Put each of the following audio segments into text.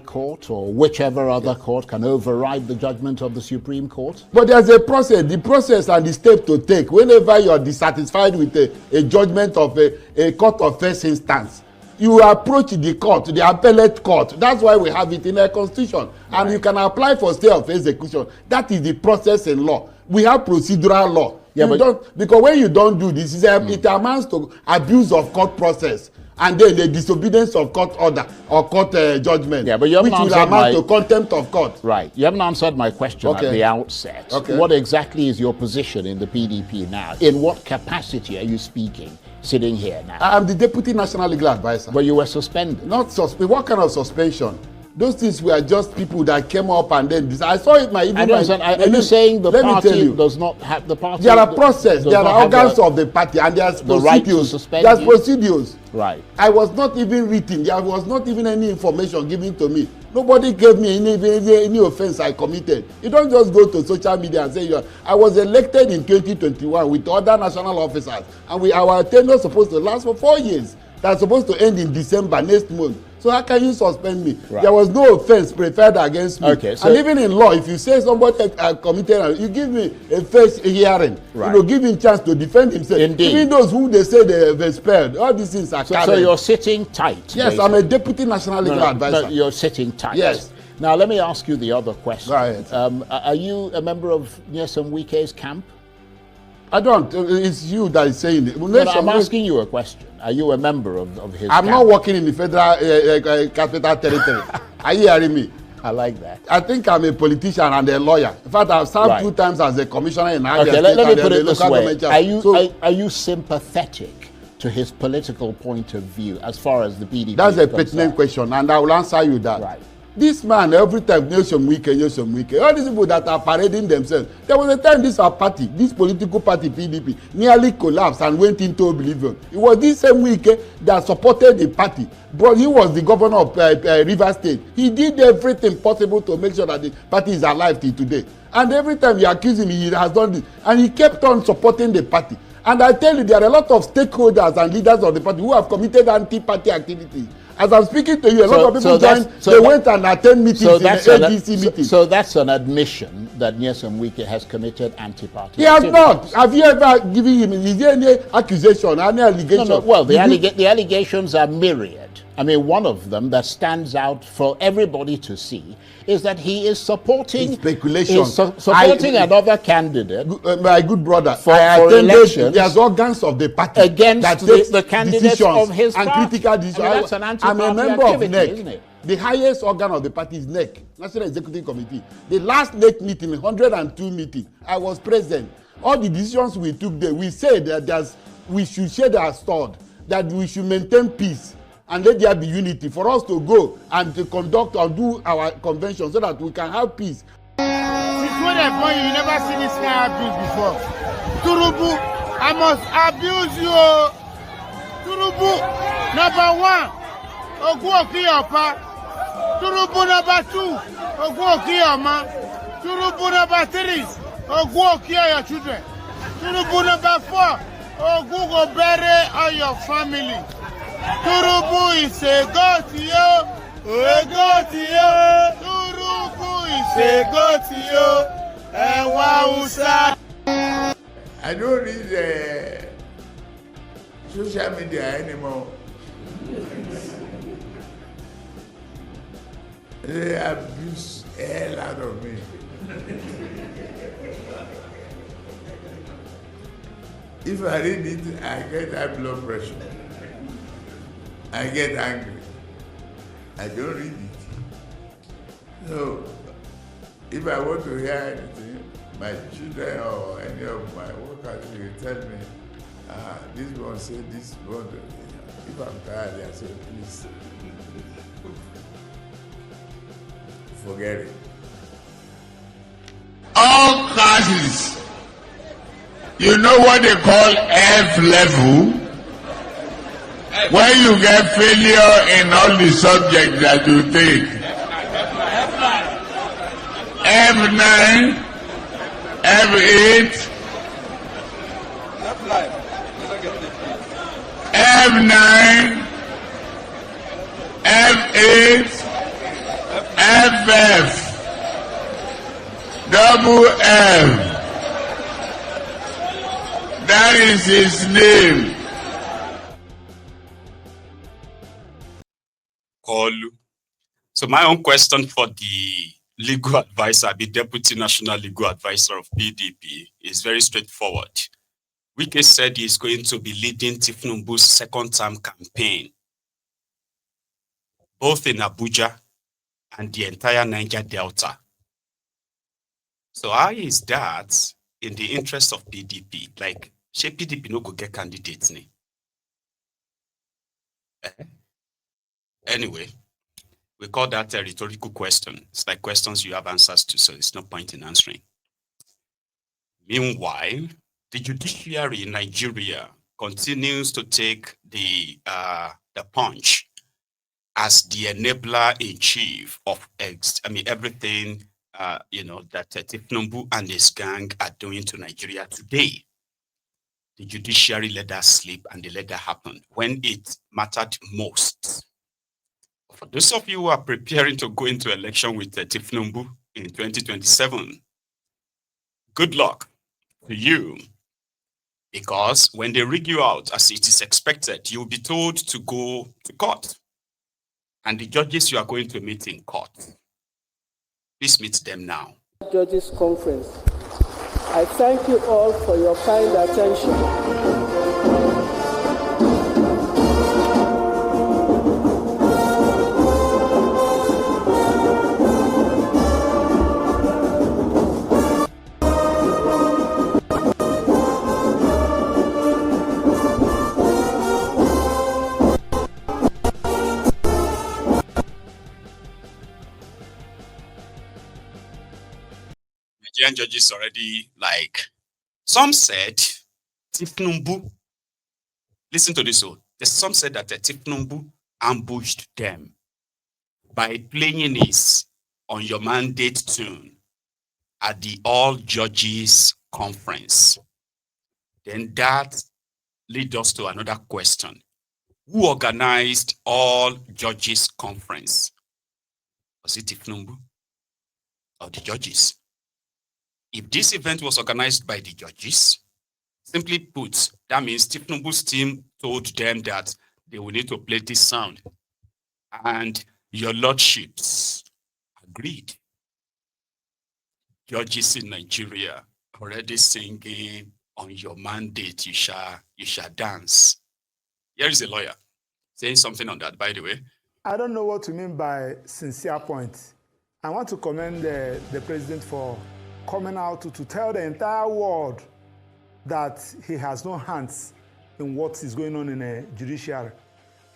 Court or whichever other court can override the judgment of the Supreme Court? But there's a process, the process and the step to take whenever you're dissatisfied with a judgment of a court of first instance. You approach the court, the appellate court. That's why we have it in our constitution. Right. And you can apply for stay of execution. That is the process in law. We have procedural law. Yeah, because when you don't do this, it amounts to abuse of court process. And then the disobedience of court order or court judgment, yeah, but you haven't which will amount to contempt of court. Right. You haven't answered my question at the outset. Okay. What exactly is your position in the PDP now? In what capacity are you speaking, sitting here now? I'm the Deputy National Legal Advisor. But you were suspended. Not suspended. What kind of suspension? Those things were just people that came up and then I saw it. Are you saying the party does not have the party? There are process. There are organs of the party, and there's procedures. There's procedures. Right. I was not even written. There was not even any information given to me. Nobody gave me any offense I committed. You don't just go to social media and say I was elected in 2021 with other national officers, and our tenure is supposed to last for 4 years. That's supposed to end in December next month. So how can you suspend me? Right. There was no offense preferred against me. Okay, so and even in law, if you say somebody committed, you give me a first hearing. Right. Give him a chance to defend himself. Indeed. Even those who they say they've expelled, all these things are so you're sitting tight. Yes, basically. I'm a Deputy National Legal Advisor. No, you're sitting tight. Yes. Now let me ask you the other question. Right. Are you a member of Nyesom Wike's camp? I don't. It's you that is saying it. No, I'm asking you a question. Are you a member of his I'm camp? not working in the Federal Capital Territory. Are you hearing me? I like that. I think I'm a politician and a lawyer. In fact, I've served 2 times as a commissioner in Abia State. Let me put it this way. Are you sympathetic to his political point of view as far as the PDP That's a pertinent question, and I will answer you that. Right. This man, every time, Nyesom Wike, all these people that are parading themselves. There was a time this political party, PDP, nearly collapsed and went into oblivion. It was this same Wike that supported the party. But he was the governor of Rivers State. He did everything possible to make sure that the party is alive till today. And every time you accuse him, he has done this. And he kept on supporting the party. And I tell you, there are a lot of stakeholders and leaders of the party who have committed anti-party activities. As I'm speaking to you, a lot of people went and attend meetings in the ADC meeting. So that's an admission that Nyesom Wike has committed anti-party. He has not. Have you ever given him? Is there any accusation, any allegation? No. Well, the allegations are myriad. I mean, one of them that stands out for everybody to see is that he is supporting speculation, supporting another candidate. My good brother, for elections. There's organs of the party against the candidates of his and party. critical decisions. I mean, that's an I'm a member activity, of NEC. isn't it? The highest organ of the party is NEC, National Executive Committee. The last NEC meeting, 102 meeting, I was present. All the decisions we took there, we said that we should share our sword, that we should maintain peace, and let there be unity for us to go and to conduct or do our convention so that we can have peace. Since when I born you never seen this kind of abuse before. Tinubu, I must abuse you. Tinubu, number 1, Ogun Okiyopa. Tinubu number 2, Ogun Okiyoma. Tinubu number 3, Ogun Okiyo your children. Tinubu number 4, Ogun go bury all your family. Tinubu is a god to you, a god to you. Tinubu is a god to you, and Wausa. I don't read social media anymore. They abuse the hell out of me. If I read it, I get high blood pressure. I get angry. I don't read it. So, if I want to hear anything, my children or any of my workers will tell me, this one said this one. If I'm tired, I say, please, forget it. All classes, you know what they call F level? When you get failure in all the subjects that you take. F9, F8, F9, F8, FF, double F. That is his name. Kolu. So my own question for the legal advisor, the Deputy National Legal Advisor of PDP, is very straightforward. Wike said he's going to be leading Tinubu's second-term campaign, both in Abuja and the entire Niger Delta. So how is that in the interest of PDP? Like, she PDP no go get candidates ni? Anyway, we call that a rhetorical question. It's like questions you have answers to, so there's no point in answering. Meanwhile, the judiciary in Nigeria continues to take the punch as the enabler in chief of everything that Tinubu and his gang are doing to Nigeria today. The judiciary let that slip and they let that happen when it mattered most. For those of you who are preparing to go into election with Tinubu in 2027, good luck to you. Because when they rig you out, as it is expected, you'll be told to go to court. And the judges you are going to meet in court, please meet them now. Judges Conference. I thank you all for your kind attention. Nigerian judges already, some said Tinubu, listen to this, some said that Tinubu ambushed them by playing his On Your Mandate tune at the All Judges Conference. Then that leads us to another question. Who organized All Judges Conference? Was it Tinubu or the judges? If this event was organized by the judges, simply put, that means Tinubu's team told them that they will need to play this sound. And your lordships agreed. Judges in Nigeria already singing On Your Mandate, you shall dance. Here is a lawyer saying something on that, by the way. I don't know what you mean by sincere point. I want to commend the president for coming out to tell the entire world that he has no hands in what is going on in the judiciary.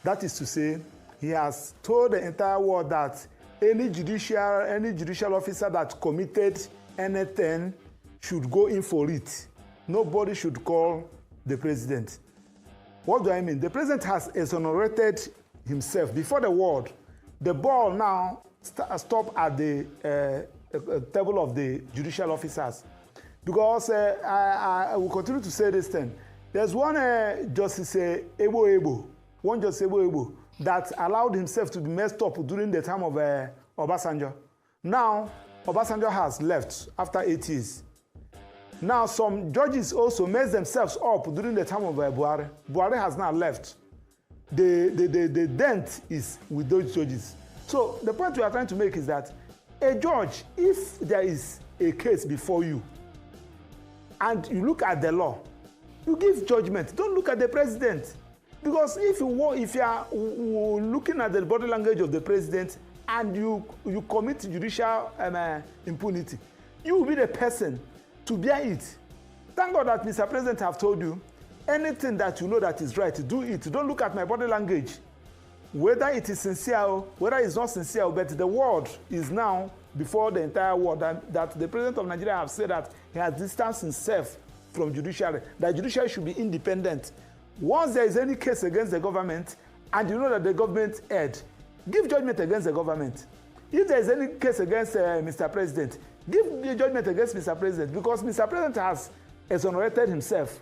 That is to say, he has told the entire world that any judicial officer that committed anything should go in for it. Nobody should call the president. What do I mean? The president has exonerated himself before the world. The ball now stops at the table of the judicial officers, because I will continue to say this thing. There's one Justice Ebo, that allowed himself to be messed up during the time of Obasanjo. Now, Obasanjo has left after 8 years. Now, some judges also messed themselves up during the time of Buhari. Buhari has now left. The dent is with those judges. So the point we are trying to make is that a judge, if there is a case before you and you look at the law, you give judgment. Don't look at the president. Because if you are looking at the body language of the president and you commit judicial impunity, you will be the person to bear it. Thank God that Mr. President have told you, anything that you know that is right, do it. Don't look at my body language. Whether it is sincere, whether it's not sincere, but the world is now before the entire world that the president of Nigeria have said that he has distanced himself from judiciary, that judiciary should be independent. Once there is any case against the government and you know that the government erred, give judgment against the government. If there is any case against Mr. President, give the judgment against Mr. President, because Mr. President has exonerated himself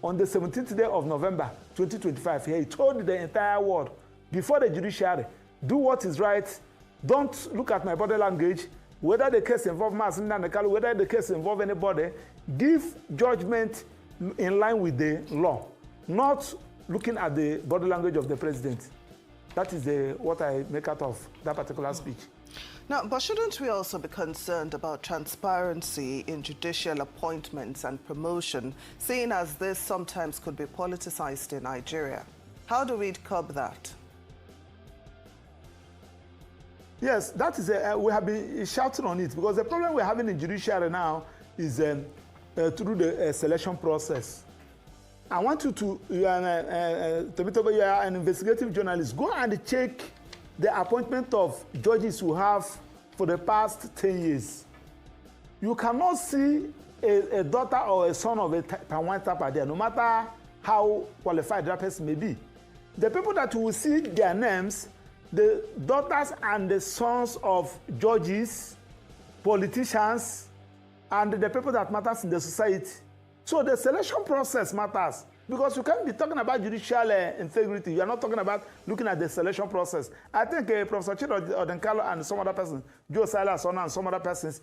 on the 17th day of November 2025. He told the entire world before the judiciary, do what is right Don't look at my body language. Whether the case involves Masinda Nekalu, whether the case involves anybody, give judgment in line with the law, not looking at the body language of the president. That is what I make out of that particular speech. Now, but shouldn't we also be concerned about transparency in judicial appointments and promotion, seeing as this sometimes could be politicized in Nigeria? How do we curb that? Yes, that is we have been shouting on it, because the problem we're having in judiciary now is through the selection process. I want you to, you are an investigative journalist, go and check the appointment of judges we have for the past 10 years. You cannot see a daughter or a son of a Panwan Tapa there, no matter how qualified that person may be. The people that you will see their names, the daughters and the sons of judges, politicians, and the people that matters in the society. So the selection process matters, because you can't be talking about judicial integrity. You are not talking about looking at the selection process. I think Professor Chido Odenkalo and some other persons, Joe Silas and some other persons,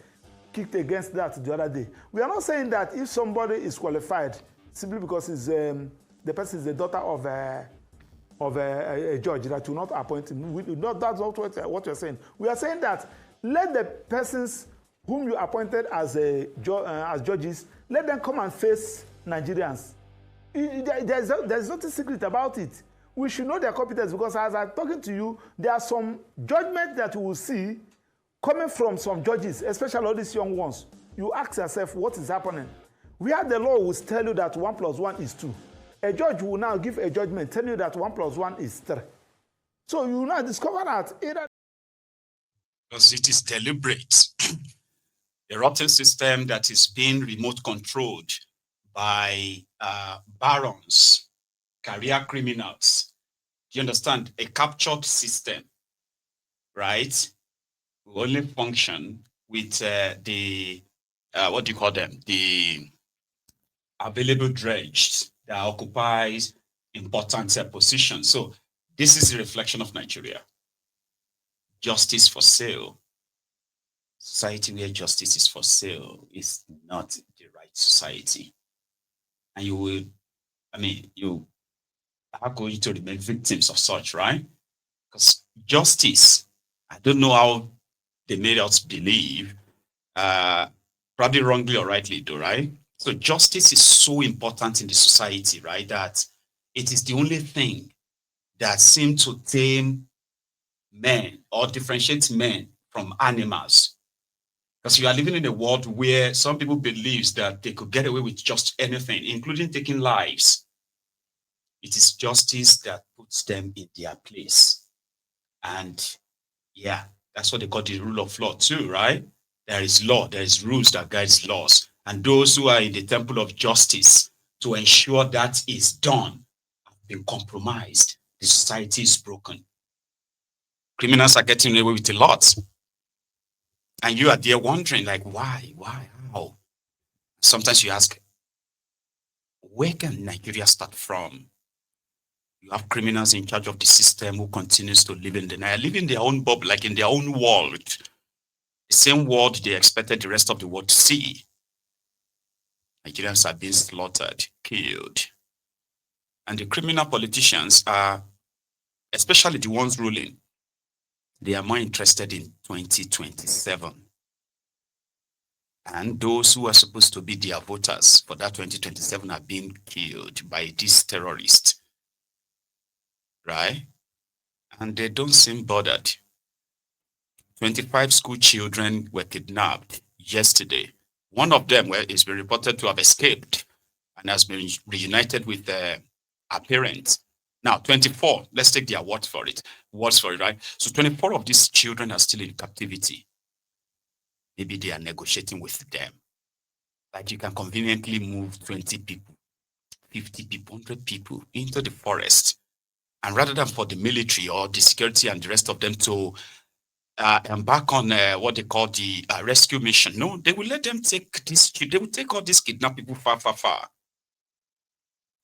kicked against that the other day. We are not saying that if somebody is qualified simply because the person is the daughter of a judge, that will not appoint him. That's not what you're saying. We are saying that let the persons whom you appointed as judges, let them come and face Nigerians. There's nothing secret about it. We should know their competence, because as I'm talking to you, there are some judgments that you will see coming from some judges, especially all these young ones. You ask yourself, what is happening? Where the law will tell you that 1 + 1 is 2. A judge will now give a judgment telling you that 1 + 1 is 3. So you will now discover that either, because it is deliberate. A rotten system that is being remote controlled by barons, career criminals. Do you understand? A captured system, right? Will only function with what do you call them? The available dredged that occupies important positions. So this is a reflection of Nigeria. Justice for sale. Society where justice is for sale is not the right society. And you are going to remain victims of such, right? Because justice, I don't know how they made us believe, probably wrongly or rightly though, right? So justice is so important in the society, right? That it is the only thing that seems to tame men or differentiate men from animals. Because you are living in a world where some people believe that they could get away with just anything, including taking lives. It is justice that puts them in their place. And yeah, that's what they call the rule of law too, right? There is law, there is rules that guides laws. And those who are in the temple of justice to ensure that is done have been compromised. The society is broken. Criminals are getting away with a lot. And you are there wondering, like, why, how? Sometimes you ask, where can Nigeria start from? You have criminals in charge of the system who continues to live in denial, live in their own bubble, like in their own world. The same world they expected the rest of the world to see. Nigerians are being slaughtered, killed. And the criminal politicians are, especially the ones ruling, they are more interested in 2027. And those who are supposed to be their voters for that 2027 are being killed by these terrorists. Right? And they don't seem bothered. 25 school children were kidnapped yesterday. One of them is been reported to have escaped and has been reunited with her parents. Now, 24, let's take their words for it, right? So 24 of these children are still in captivity. Maybe they are negotiating with them. Like you can conveniently move 20 people, 50 people, 100 people into the forest. And rather than for the military or the security and the rest of them to embark on what they call the rescue mission, no, they will let them take this, they will take all these kidnapped people far.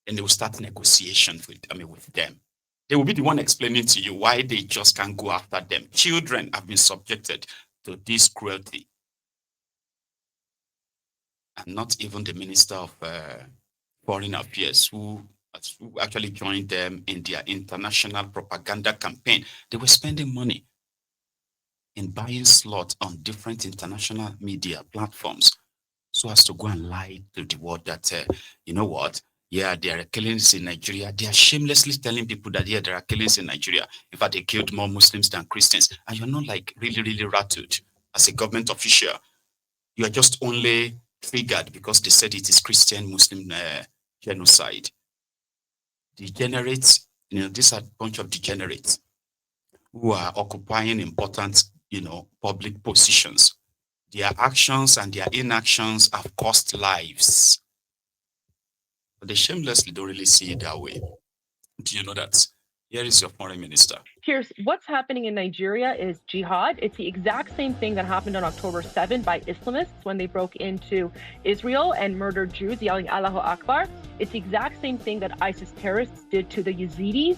And they will start negotiations with them. They will be the one explaining to you why they just can't go after them. Children have been subjected to this cruelty. And not even the Minister of Foreign Affairs who actually joined them in their international propaganda campaign. They were spending money in buying slots on different international media platforms so as to go and lie to the world that, you know what, yeah, there are killings in Nigeria. They are shamelessly telling people that, yeah, there are killings in Nigeria. In fact, they killed more Muslims than Christians. And you're not like really, really rattled as a government official. You are just only triggered because they said it is Christian-Muslim genocide. Degenerates, these are a bunch of degenerates who are occupying important, public positions. Their actions and their inactions have cost lives. But they shamelessly don't really see it that way. Do you know that? Here is your foreign minister. Pierce, what's happening in Nigeria is jihad. It's the exact same thing that happened on October 7 by Islamists when they broke into Israel and murdered Jews yelling Allahu Akbar. It's the exact same thing that ISIS terrorists did to the Yazidis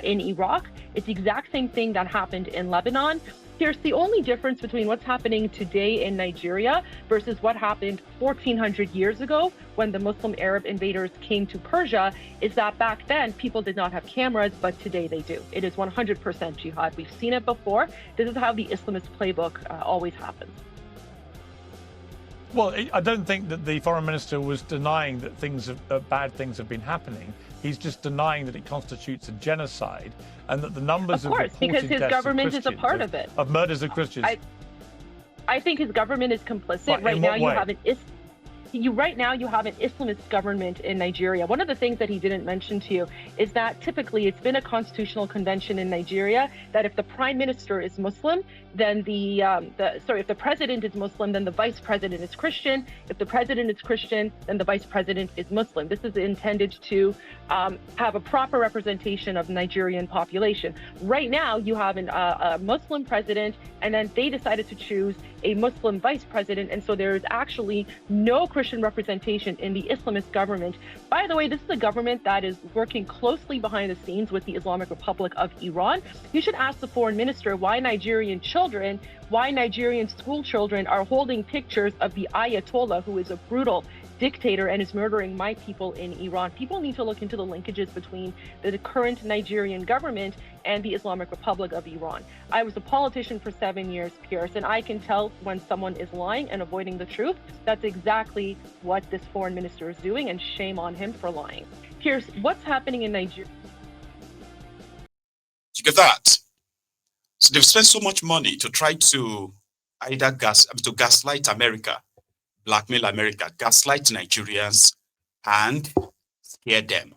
in Iraq. It's the exact same thing that happened in Lebanon. Pierce, the only difference between what's happening today in Nigeria versus what happened 1,400 years ago when the Muslim Arab invaders came to Persia is that back then people did not have cameras, but today they do. It is 100% jihad. We've seen it before. This is how the Islamist playbook always happens. Well, I don't think that the foreign minister was denying that bad things have been happening. He's just denying that it constitutes a genocide and that the numbers of course, because his government is a part of it. Of murders of Christians. I think his government is complicit. But right now you have an Islamist government in Nigeria. One of the things that he didn't mention to you is that typically it's been a constitutional convention in Nigeria that if the prime minister is Muslim, then if the president is Muslim, then the vice president is Christian. If the president is Christian, then the vice president is Muslim. This is intended to have a proper representation of the Nigerian population. Right now, you have a Muslim president, and then they decided to choose a Muslim vice president, and so there is actually no Christian representation in the Islamist government. By the way, this is a government that is working closely behind the scenes with the Islamic Republic of Iran. You should ask the foreign minister why Nigerian school children are holding pictures of the Ayatollah, who is a brutal dictator and is murdering my people in Iran. People need to look into the linkages between the current Nigerian government and the Islamic Republic of Iran. I was a politician for 7 years, Pierce, and I can tell when someone is lying and avoiding the truth. That's exactly what this foreign minister is doing, and shame on him for lying. Pierce, what's happening in Nigeria? You get that? So they've spent so much money to try to either gaslight America, blackmail America, gaslight Nigerians, and scare them.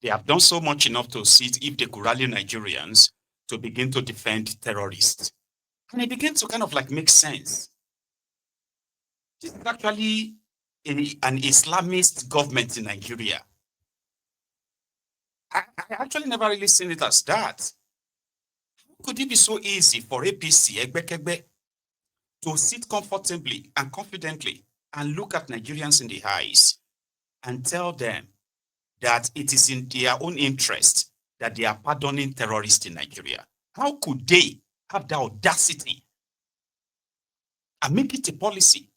They have done so much enough to see if they could rally Nigerians to begin to defend terrorists. And it begins to kind of like make sense. This is actually an Islamist government in Nigeria. I actually never really seen it as that. How could it be so easy for APC, Egbekegbe, to sit comfortably and confidently and look at Nigerians in the eyes and tell them that it is in their own interest that they are pardoning terrorists in Nigeria? How could they have the audacity and make it a policy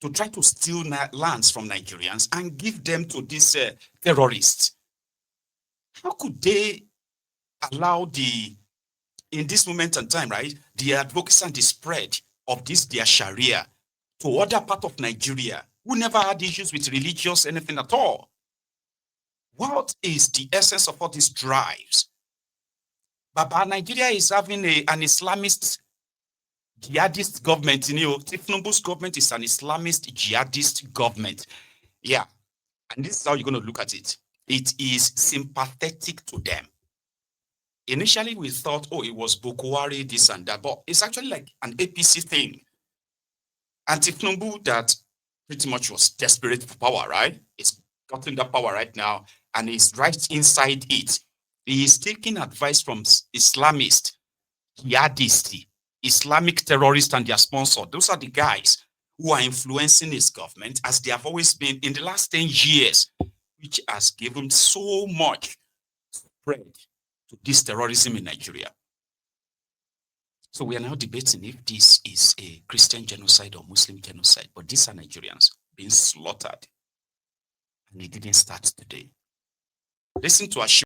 to try to steal lands from Nigerians and give them to these terrorists? How could they allow in this moment in time, right, the advocacy and the spread of their Sharia to other part of Nigeria who never had issues with religious anything at all? What is the essence of all these drives? But Nigeria is having an Islamist jihadist government. Tinubu's government is an Islamist jihadist government. Yeah, and this is how you're going to look at it. It is sympathetic to them. Initially, we thought, it was Boko Haram, this and that, but it's actually like an APC thing. And Tinubu, that pretty much was desperate for power, right? He's gotten that power right now, and he's right inside it. He is taking advice from Islamist, jihadist, Islamic terrorists and their sponsor. Those are the guys who are influencing his government, as they have always been in the last 10 years, which has given so much spread to this terrorism in Nigeria. So we are now debating if this is a Christian genocide or Muslim genocide, but these are Nigerians being slaughtered. And it didn't start today. Listen to